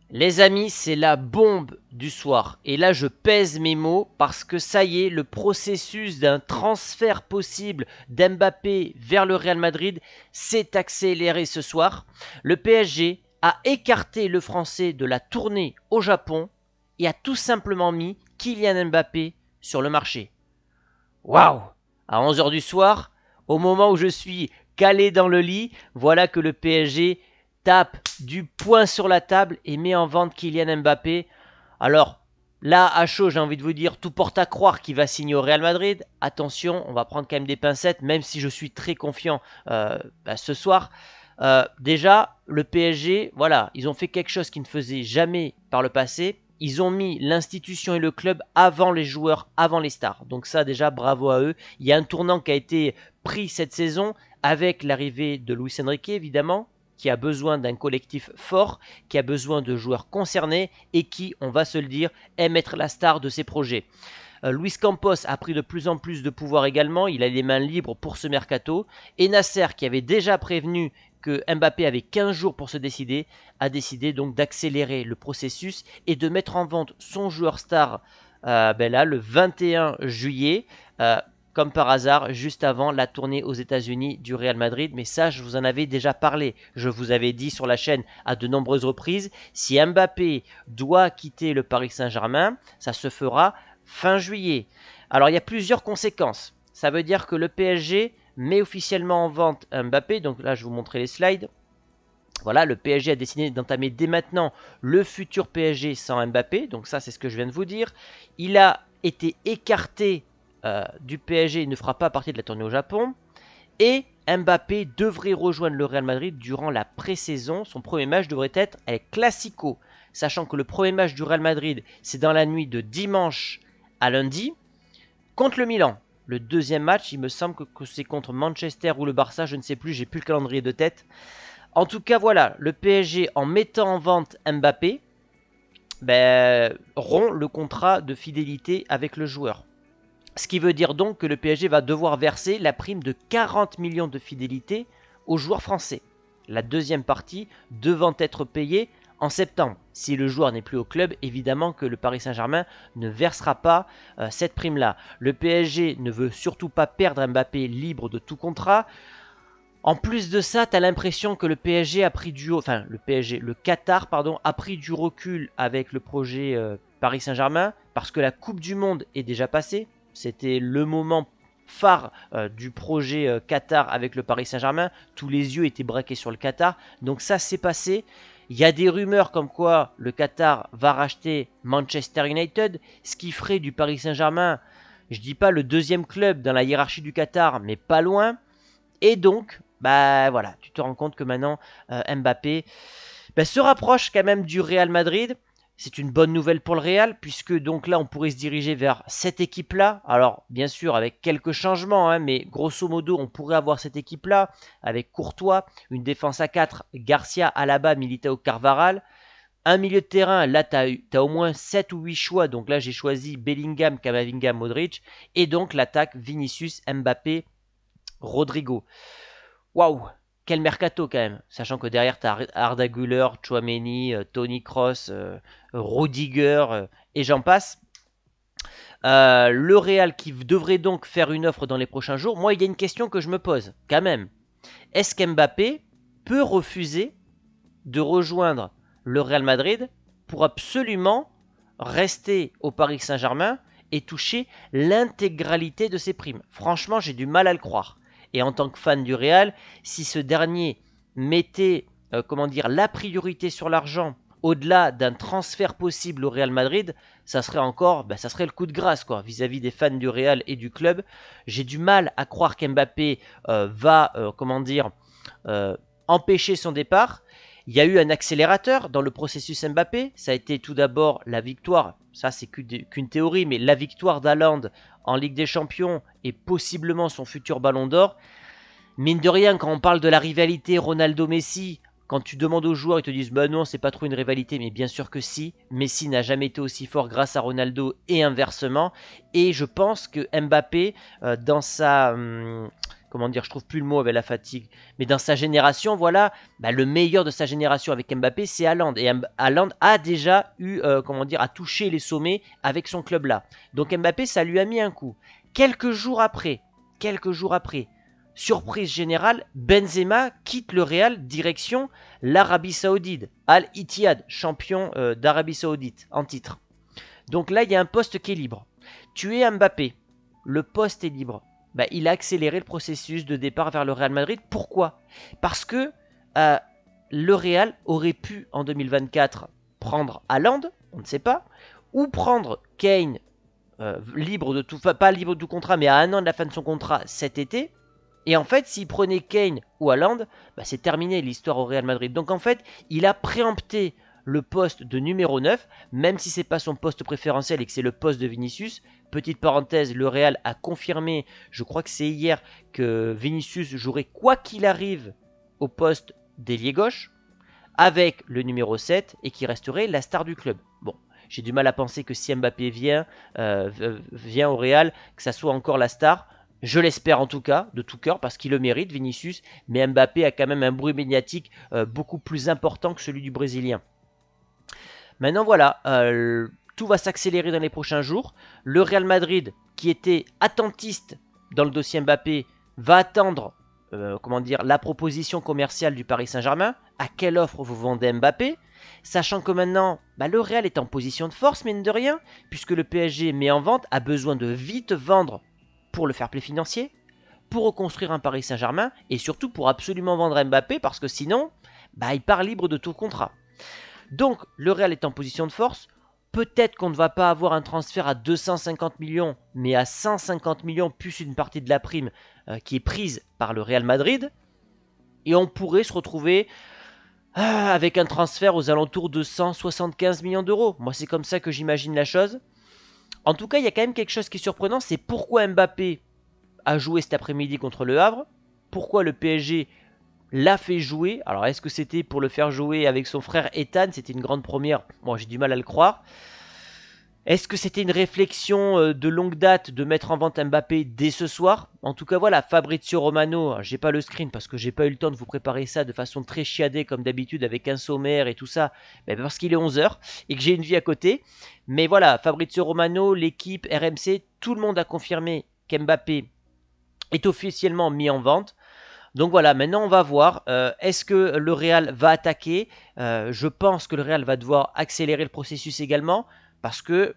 Les amis, c'est la bombe du soir. Et là, je pèse mes mots parce que ça y est, le processus d'un transfert possible d'Mbappé vers le Real Madrid s'est accéléré ce soir. Le PSG a écarté le Français de la tournée au Japon et a tout simplement mis Kylian Mbappé sur le marché. Waouh! À 11 heures du soir, au moment où je suis calé dans le lit, voilà que le PSG tape du poing sur la table et met en vente Kylian Mbappé. Alors, là, à chaud, j'ai envie de vous dire, tout porte à croire qu'il va signer au Real Madrid. Attention, on va prendre quand même des pincettes, même si je suis très confiant ce soir. Déjà, le PSG, voilà, ils ont fait quelque chose qu'ils ne faisaient jamais par le passé. Ils ont mis l'institution et le club avant les joueurs, avant les stars. Donc ça, déjà, bravo à eux. Il y a un tournant qui a été pris cette saison avec l'arrivée de Luis Enrique, évidemment, qui a besoin d'un collectif fort, qui a besoin de joueurs concernés et qui, on va se le dire, aime être la star de ses projets. Luis Campos a pris de plus en plus de pouvoir également, il a les mains libres pour ce mercato, et Nasser, qui avait déjà prévenu que Mbappé avait 15 jours pour se décider, a décidé donc d'accélérer le processus et de mettre en vente son joueur star là, le 21 juillet. Comme par hasard, juste avant la tournée aux États-Unis du Real Madrid. Mais ça, je vous en avais déjà parlé. Je vous avais dit sur la chaîne à de nombreuses reprises, si Mbappé doit quitter le Paris Saint-Germain, ça se fera fin juillet. Alors, il y a plusieurs conséquences. Ça veut dire que le PSG met officiellement en vente Mbappé. Donc là, je vais vous montrer les slides. Voilà, le PSG a décidé d'entamer dès maintenant le futur PSG sans Mbappé. Donc ça, c'est ce que je viens de vous dire. Il a été écarté du PSG, il ne fera pas partie de la tournée au Japon. Et Mbappé devrait rejoindre le Real Madrid durant la pré-saison. Son premier match devrait être El Clasico, sachant que le premier match du Real Madrid, c'est dans la nuit de dimanche à lundi, contre le Milan. Le deuxième match, il me semble que c'est contre Manchester ou le Barça, je ne sais plus, j'ai plus le calendrier de tête. En tout cas, voilà, le PSG, en mettant en vente Mbappé, rompt le contrat de fidélité avec le joueur. Ce qui veut dire donc que le PSG va devoir verser la prime de 40 millions de fidélité aux joueurs français. La deuxième partie devant être payée en septembre. Si le joueur n'est plus au club, évidemment que le Paris Saint-Germain ne versera pas cette prime-là. Le PSG ne veut surtout pas perdre Mbappé libre de tout contrat. En plus de ça, tu as l'impression que le PSG a pris du enfin le Qatar a pris du recul avec le projet Paris Saint-Germain parce que la Coupe du Monde est déjà passée. C'était le moment phare du projet Qatar avec le Paris Saint-Germain. Tous les yeux étaient braqués sur le Qatar. Donc ça s'est passé. Il y a des rumeurs comme quoi le Qatar va racheter Manchester United, ce qui ferait du Paris Saint-Germain, je dis pas le deuxième club dans la hiérarchie du Qatar, mais pas loin. Et donc, voilà, tu te rends compte que maintenant Mbappé se rapproche quand même du Real Madrid. C'est une bonne nouvelle pour le Real, puisque donc là, on pourrait se diriger vers cette équipe-là. Alors, bien sûr, avec quelques changements, hein, mais grosso modo, on pourrait avoir cette équipe-là, avec Courtois, une défense à 4, Garcia, Alaba, Militao, Carvaral. Un milieu de terrain, là, tu as au moins 7 ou 8 choix. Donc là, j'ai choisi Bellingham, Camavinga, Modric. Et donc, l'attaque, Vinicius, Mbappé, Rodrigo. Waouh, quel mercato quand même. Sachant que derrière, tu as Arda Güler, Chouameni, Tony Kroos, Rudiger et j'en passe. Le Real qui devrait donc faire une offre dans les prochains jours. Moi, il y a une question que je me pose quand même. Est-ce qu'Mbappé peut refuser de rejoindre le Real Madrid pour absolument rester au Paris Saint-Germain et toucher l'intégralité de ses primes? Franchement, j'ai du mal à le croire. Et en tant que fan du Real, si ce dernier mettait la priorité sur l'argent au-delà d'un transfert possible au Real Madrid, ça serait ça serait le coup de grâce quoi, vis-à-vis des fans du Real et du club. J'ai du mal à croire qu'Mbappé va empêcher son départ. Il y a eu un accélérateur dans le processus Mbappé. Ça a été tout d'abord la victoire, ça c'est qu'une théorie, mais la victoire d'Haaland en Ligue des Champions et possiblement son futur Ballon d'Or. Mine de rien, quand on parle de la rivalité Ronaldo-Messi, quand tu demandes aux joueurs, ils te disent non, c'est pas trop une rivalité, mais bien sûr que si. Messi n'a jamais été aussi fort grâce à Ronaldo et inversement. Et je pense que Mbappé, dans sa comment dire, je trouve plus le mot avec la fatigue, mais dans sa génération, voilà, bah, le meilleur de sa génération avec Mbappé, c'est Haaland. Et Haaland a déjà eu, comment dire, a touché les sommets avec son club-là. Donc Mbappé, ça lui a mis un coup. Quelques jours après, surprise générale, Benzema quitte le Real direction l'Arabie Saoudite. Al-Ittihad, champion d'Arabie Saoudite, en titre. Donc là, il y a un poste qui est libre. Tu es Mbappé, le poste est libre. Bah, il a accéléré le processus de départ vers le Real Madrid. Pourquoi? Parce que le Real aurait pu, en 2024, prendre Haaland, on ne sait pas, ou prendre Kane, libre de tout, pas libre de tout contrat, mais à 1 an de la fin de son contrat cet été. Et en fait, s'il prenait Kane ou Haaland, bah, c'est terminé l'histoire au Real Madrid. Donc en fait, il a préempté le poste de numéro 9, même si c'est pas son poste préférentiel et que c'est le poste de Vinicius. Petite parenthèse, le Real a confirmé, je crois que c'est hier, que Vinicius jouerait quoi qu'il arrive au poste d'ailier gauche, avec le numéro 7, et qui resterait la star du club. Bon, j'ai du mal à penser que si Mbappé vient au Real, que ça soit encore la star. Je l'espère en tout cas, de tout cœur, parce qu'il le mérite, Vinicius, mais Mbappé a quand même un bruit médiatique beaucoup plus important que celui du Brésilien. Maintenant voilà, tout va s'accélérer dans les prochains jours. Le Real Madrid, qui était attentiste dans le dossier Mbappé, va attendre la proposition commerciale du Paris Saint-Germain. À quelle offre vous vendez Mbappé? Sachant que maintenant, le Real est en position de force, mine de rien, puisque le PSG met en vente, a besoin de vite vendre pour le fair play financier, pour reconstruire un Paris Saint-Germain, et surtout pour absolument vendre Mbappé, parce que sinon, il part libre de tout contrat. Donc, le Real est en position de force. Peut-être qu'on ne va pas avoir un transfert à 250 millions, mais à 150 millions, plus une partie de la prime qui est prise par le Real Madrid. Et on pourrait se retrouver avec un transfert aux alentours de 175 millions d'euros. Moi, c'est comme ça que j'imagine la chose. En tout cas, il y a quand même quelque chose qui est surprenant, c'est pourquoi Mbappé a joué cet après-midi contre le Havre, pourquoi le PSG l'a fait jouer. Alors, est-ce que c'était pour le faire jouer avec son frère Ethan? C'était une grande première. Moi, j'ai du mal à le croire. Est-ce que c'était une réflexion de longue date de mettre en vente Mbappé dès ce soir? En tout cas, voilà, Fabrizio Romano, j'ai pas le screen parce que j'ai pas eu le temps de vous préparer ça de façon très chiadée comme d'habitude avec un sommaire et tout ça, parce qu'il est 11h et que j'ai une vie à côté. Mais voilà, Fabrizio Romano, l'équipe, RMC, tout le monde a confirmé qu'Mbappé est officiellement mis en vente. Donc voilà, maintenant on va voir, est-ce que le Real va attaquer? Je pense que le Real va devoir accélérer le processus également, parce que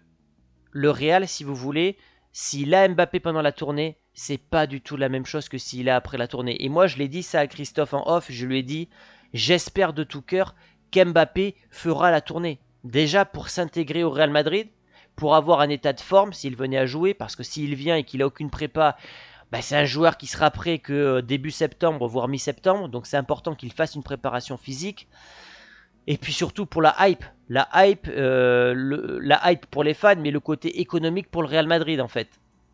le Real, si vous voulez, s'il a Mbappé pendant la tournée, c'est pas du tout la même chose que s'il a après la tournée. Et moi je l'ai dit ça à Christophe en off, je lui ai dit, j'espère de tout cœur qu'Mbappé fera la tournée. Déjà pour s'intégrer au Real Madrid, pour avoir un état de forme s'il venait à jouer, parce que s'il vient et qu'il a aucune prépa, c'est un joueur qui sera prêt que début septembre, voire mi-septembre. Donc c'est important qu'il fasse une préparation physique. Et puis surtout pour la hype. La hype pour les fans, mais le côté économique pour le Real Madrid en fait.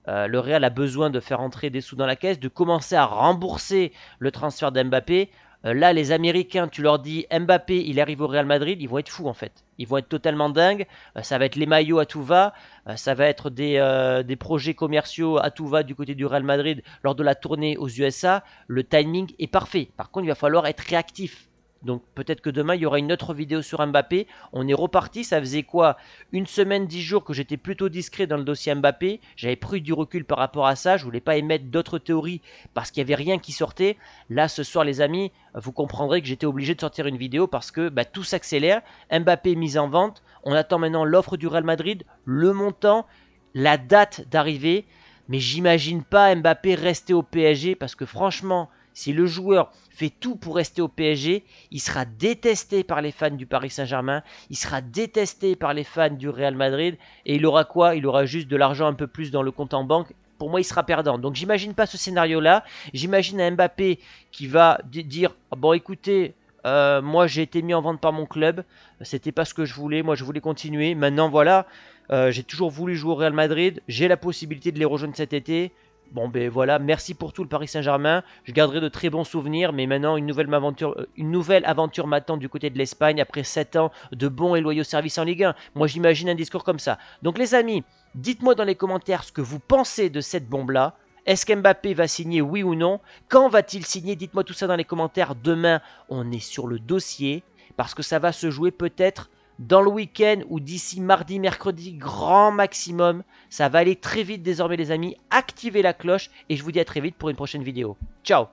Le Real a besoin de faire entrer des sous dans la caisse, de commencer à rembourser le transfert d'Mbappé. Là, les Américains, tu leur dis Mbappé, il arrive au Real Madrid, ils vont être fous en fait. Ils vont être totalement dingues. Ça va être les maillots à tout va. Ça va être des projets commerciaux à tout va du côté du Real Madrid lors de la tournée aux USA. Le timing est parfait. Par contre, il va falloir être réactif. Donc peut-être que demain il y aura une autre vidéo sur Mbappé. On est reparti, ça faisait quoi? Une semaine, 10 jours que j'étais plutôt discret dans le dossier Mbappé. J'avais pris du recul par rapport à ça. Je voulais pas émettre d'autres théories parce qu'il n'y avait rien qui sortait. Là ce soir les amis, vous comprendrez que j'étais obligé de sortir une vidéo parce que tout s'accélère. Mbappé est mis en vente. On attend maintenant l'offre du Real Madrid, le montant, la date d'arrivée. Mais j'imagine pas Mbappé rester au PSG parce que franchement, si le joueur fait tout pour rester au PSG, il sera détesté par les fans du Paris Saint-Germain, il sera détesté par les fans du Real Madrid, et il aura quoi? Il aura juste de l'argent un peu plus dans le compte en banque. Pour moi, il sera perdant. Donc, j'imagine pas ce scénario-là. J'imagine un Mbappé qui va dire bon, écoutez, moi, j'ai été mis en vente par mon club. C'était pas ce que je voulais. Moi, je voulais continuer. Maintenant, voilà, j'ai toujours voulu jouer au Real Madrid. J'ai la possibilité de les rejoindre cet été. Bon ben voilà, merci pour tout le Paris Saint-Germain, je garderai de très bons souvenirs, mais maintenant une nouvelle aventure m'attend du côté de l'Espagne après 7 ans de bons et loyaux services en Ligue 1. Moi j'imagine un discours comme ça. Donc les amis, dites-moi dans les commentaires ce que vous pensez de cette bombe-là. Est-ce qu'Mbappé va signer, oui ou non? Quand va-t-il signer? Dites-moi tout ça dans les commentaires. Demain, on est sur le dossier parce que ça va se jouer peut-être dans le week-end ou d'ici mardi, mercredi, grand maximum. Ça va aller très vite désormais les amis. Activez la cloche et je vous dis à très vite pour une prochaine vidéo. Ciao!